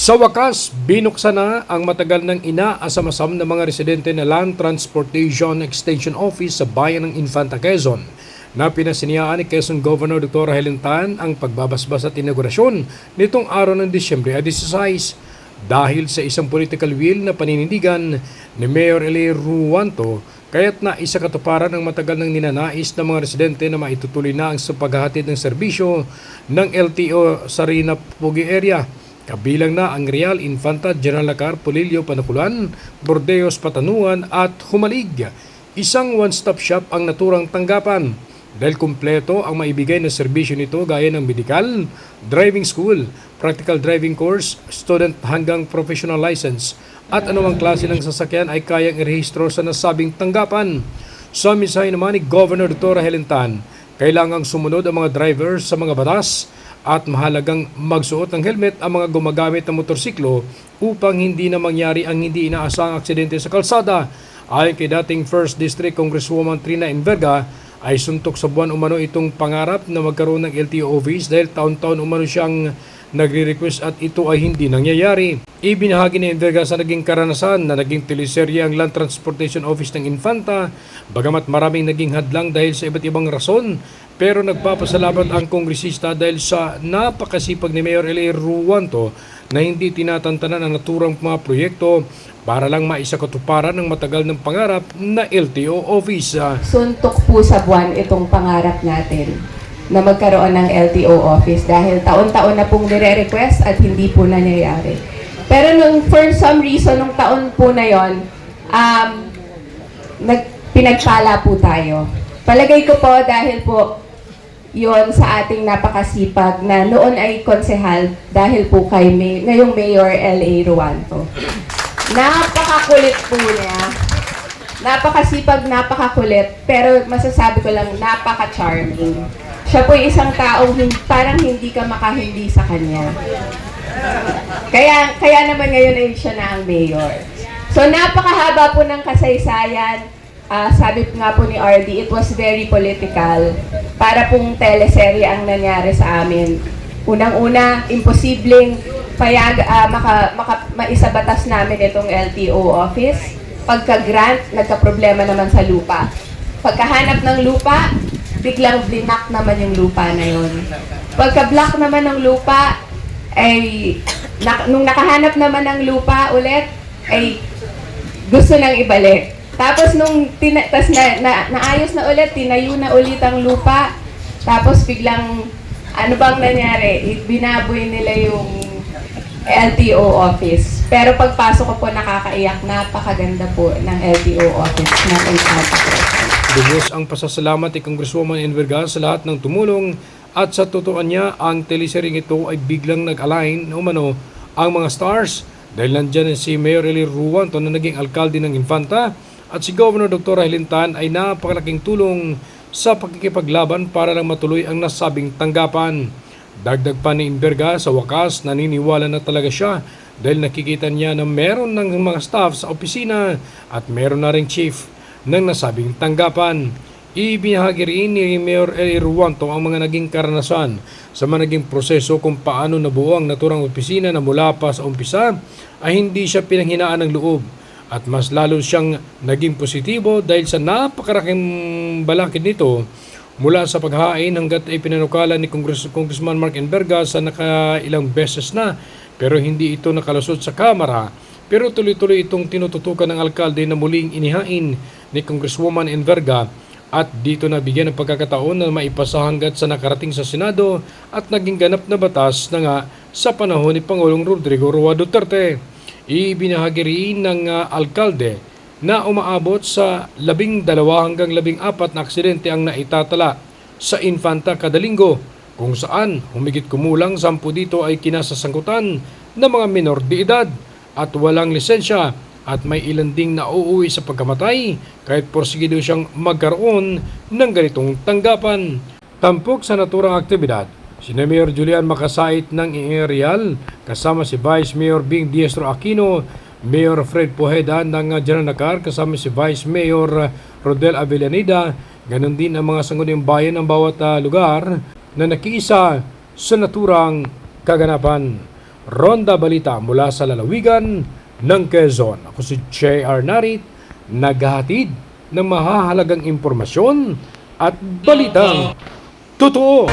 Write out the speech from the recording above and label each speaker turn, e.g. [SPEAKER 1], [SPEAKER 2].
[SPEAKER 1] Sa wakas, binuksan na ang matagal ng inaasam-asam ng mga residente na Land Transportation Extension Office sa bayan ng Infanta, Quezon na pinasiniyaan ni Quezon Governor Dr. Helen Tan ang pagbabasbas at inaugurasyon nitong araw ng Disyembre 16 dahil sa isang political will na paninindigan ni Mayor Eli Ruanto kaya't naisa katuparan ng matagal ng ninanais ng mga residente na maitutuloy na ang sa paghahatid ng serbisyo ng LTO sa Rina Pugi area. Kabilang na ang Real Infanta, General Lacar, Polillo, Panakulan, Bordeos, Patanuan at Humalig. Isang one-stop shop ang naturang tanggapan dahil kumpleto ang maibigay na serbisyo nito gaya ng medical, driving school, practical driving course, student hanggang professional license at anumang klase ng sasakyan ay kayang irehistro sa nasabing tanggapan. Sa mensahe naman ni Governor Dr. Helen Tan, kailangang sumunod ang mga drivers sa mga batas at mahalagang magsuot ng helmet ang mga gumagamit ng motorsiklo upang hindi na mangyari ang hindi inaasahang aksidente sa kalsada. Ayon kay dating 1st District Congresswoman Trina Enverga, ay suntok sa buwan umano itong pangarap na magkaroon ng LTO office dahil taon-taon umano siyang nagre-request at ito ay hindi nangyayari. Ibinahagi ni Enverga sa naging karanasan na naging teleserye ang Land Transportation Office ng Infanta, bagamat maraming naging hadlang dahil sa iba't ibang rason. Pero nagpapasalamat ang kongresista dahil sa napakasipag ni Mayor Eli Ruanto na hindi tinatantanan ang naturang mga proyekto para lang maisakatuparan ng matagal ng pangarap na LTO office.
[SPEAKER 2] Suntok po sa buwan itong pangarap natin na magkaroon ng LTO office dahil taon-taon na pong nire-request at hindi po nangyayari. Pero for some reason, nung taon po na yon, pinagpala po tayo. Palagay ko po dahil po yon sa ating napakasipag na noon ay konsehal dahil po kay ngayong Mayor L.A. Ruanto. Napakakulit po niya. Napakasipag, napakakulit, pero masasabi ko lang napaka-charming. Siya po isang taong parang hindi ka makahindi sa kanya. Kaya naman ngayon ay siya na ang mayor. So napakahaba po ng kasaysayan. Sabi nga po ni RD, it was very political. Para pong teleserye ang nangyari sa amin. Unang-una, imposibleng maisabatas namin itong LTO office. Pagka-grant, nagka-problema naman sa lupa. Pagkahanap ng lupa, biglang blinak naman yung lupa na yun. Pagka-block naman ng lupa, ay nung nakahanap naman ng lupa ulit, ay gusto nang ibalik. Tapos nung naayos na ulit, tinayo na ulit ang lupa. Tapos biglang, ano bang nangyari? Binaboy nila yung LTO office. Pero pagpasok ko po nakakaiyak, napakaganda po ng LTO office ng Infanta.
[SPEAKER 1] Lubos ang pasasalamat ni Congresswoman Enverga sa lahat ng tumulong at sa totoo niya, ang teleseryeng ito ay biglang nag-align na umano ang mga stars dahil nandyan si Mayor Eli Ruanto na naging alkalde ng Infanta at si Governor Dr. Helen Tan ay napakalaking tulong sa pagkikipaglaban para lang matuloy ang nasabing tanggapan. Dagdag pa ni Enverga, sa wakas naniniwala na talaga siya dahil nakikita niya na meron ng mga staff sa opisina at meron na ring chief ng nasabing tanggapan. Ibinahagi rin ni Mayor Eli Ruanto ang mga naging karanasan sa mga naging proseso kung paano nabuo ang naturang opisina na mula pa sa umpisa ay hindi siya pinanghinaan ng loob. At mas lalo siyang naging positibo dahil sa napakaraking balakid nito mula sa paghain hanggat ay pinanukala ni Congressman Mark Enverga sa nakailang beses na pero hindi ito nakalusot sa Kamara. Pero tuloy-tuloy itong tinututukan ng alkalde na muling inihain ni Congresswoman Enverga at dito na bigyan ng pagkakataon na maipasa hanggat sa nakarating sa Senado at naging ganap na batas na nga sa panahon ni Pangulong Rodrigo Roa Duterte. Ibinahagi rin ng alkalde na umaabot sa 12 hanggang 14 na aksidente ang naitatala sa Infanta kada linggo kung saan humigit kumulang 10 dito ay kinasasangkutan ng mga minor de edad at walang lisensya at may ilan ding nauuwi sa pagkamatay kahit porsigido siyang magkaroon ng ganitong tanggapan. Tampok sa naturang aktibidad, si Mayor Julian Makasait ng Real kasama si Vice Mayor Bing Diestro Aquino, Mayor Fred Pojeda ng General Lacar kasama si Vice Mayor Rodel Avellaneda, ganon din ang mga sangguniang bayan ng bawat lugar na nakiisa sa naturang kaganapan. Ronda Balita mula sa lalawigan ng Quezon. Ako si J.R. Narit, naghahatid ng mahahalagang impormasyon at balitang totoo.